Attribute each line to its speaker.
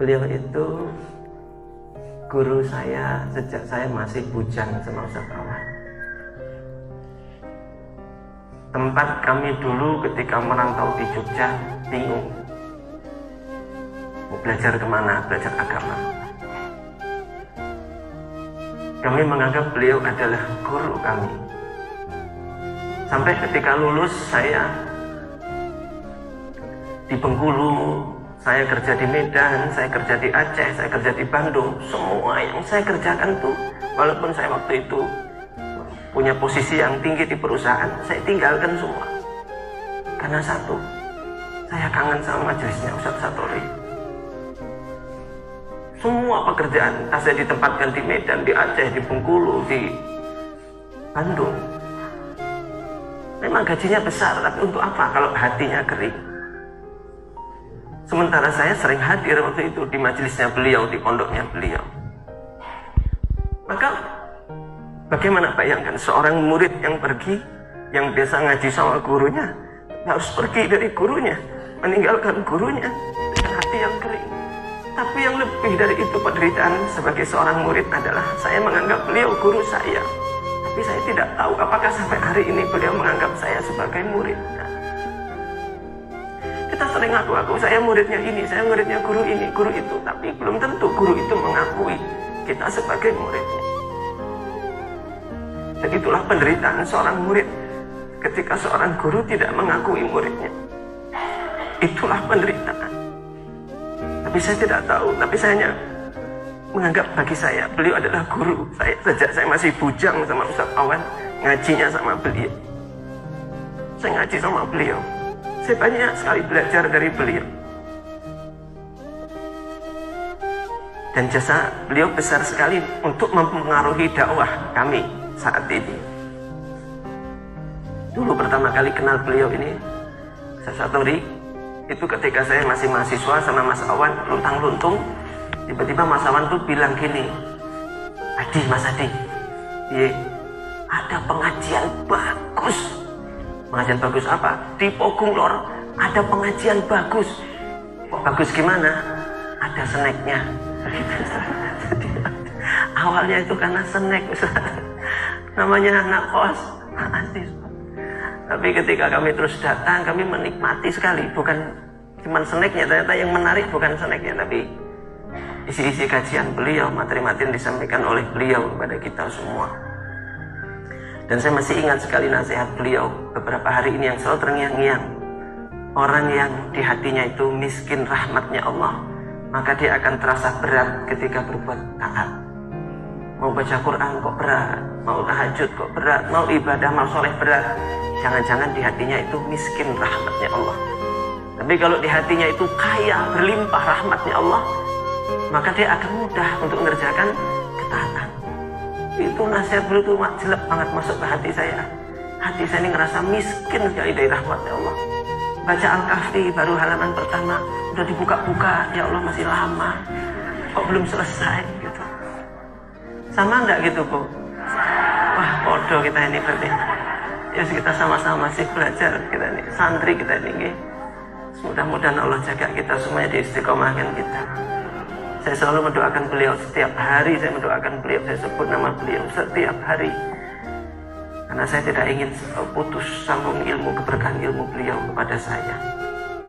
Speaker 1: Beliau itu guru saya sejak saya masih bujang sama Ustaz Awan. Tempat kami dulu ketika merantau di Jogja bingung mau belajar kemana, belajar agama. Kami menganggap beliau adalah guru kami. Sampai ketika lulus saya di Bengkulu, saya kerja di Medan, saya kerja di Aceh, saya kerja di Bandung. Semua yang saya kerjakan tuh, walaupun saya waktu itu punya posisi yang tinggi di perusahaan, saya tinggalkan semua. Karena satu, saya kangen sama majelisnya Ustaz Satori. Semua pekerjaan, entah saya ditempatkan di Medan, di Aceh, di Bengkulu, di Bandung, memang gajinya besar, tapi untuk apa kalau hatinya kering? Sementara saya sering hadir waktu itu di majelisnya beliau, di pondoknya beliau. Maka bagaimana bayangkan seorang murid yang pergi, yang biasa ngaji sama gurunya, harus pergi dari gurunya, meninggalkan gurunya dengan hati yang kering. Tapi yang lebih dari itu penderitaan sebagai seorang murid adalah saya menganggap beliau guru saya. Tapi saya tidak tahu apakah sampai hari ini beliau menganggap saya sebagai muridnya. Kita sering ngaku-ngaku, saya muridnya ini, saya muridnya guru ini, guru itu. Tapi belum tentu guru itu mengakui kita sebagai muridnya. Dan itulah penderitaan seorang murid ketika seorang guru tidak mengakui muridnya. Itulah penderitaan. Tapi saya tidak tahu, tapi saya hanya menganggap bagi saya, beliau adalah guru saya. Sejak saya masih bujang sama Ustaz Awan, ngajinya sama beliau. Saya ngaji sama beliau. Saya banyak sekali belajar dari beliau. Dan jasa beliau besar sekali untuk mempengaruhi dakwah kami saat ini. Dulu pertama kali kenal beliau ini, Ustaz Satori, itu ketika saya masih mahasiswa sama Mas Awan, luntang-luntung. Tiba-tiba Mas Awan tuh bilang gini, Mas Adi, ada pengajian bagus. Pengajian bagus apa? Di Pogung Lor ada pengajian bagus. Kok bagus gimana? Ada snacknya. Awalnya itu karena snack, namanya anak kos. Tapi ketika kami terus datang, kami menikmati sekali. Bukan cuma snacknya, ternyata yang menarik bukan snacknya, tapi isi-isi kajian beliau, materi-materi yang disampaikan oleh beliau kepada kita semua. Dan saya masih ingat sekali nasihat beliau beberapa hari ini yang selalu terngiang-ngiang. Orang yang di hatinya itu miskin rahmatnya Allah, maka dia akan terasa berat ketika berbuat taat. Mau baca Quran kok berat, mau tahajud kok berat, mau ibadah, mau soleh berat. Jangan-jangan di hatinya itu miskin rahmatnya Allah. Tapi kalau di hatinya itu kaya, berlimpah rahmatnya Allah, maka dia akan mudah untuk mengerjakan ketaatan. Itu nasihat beliau itu jelek banget masuk ke hati saya. Hati saya ini ngerasa miskin sekali dari rahmatnya Allah. Baca Al-Kahfi baru halaman pertama udah dibuka-buka, ya Allah masih lama, kok belum selesai gitu. Sama enggak gitu Bu? Wah bodoh kita ini berarti. Ya kita sama-sama masih belajar kita ini, santri kita ini. Mudah-mudahan Allah jaga kita semuanya, diistiqomahkan kita. Saya selalu mendoakan beliau setiap hari, saya mendoakan beliau, saya sebut nama beliau setiap hari. Karena saya tidak ingin putus sambung ilmu, keberkahan ilmu beliau kepada saya.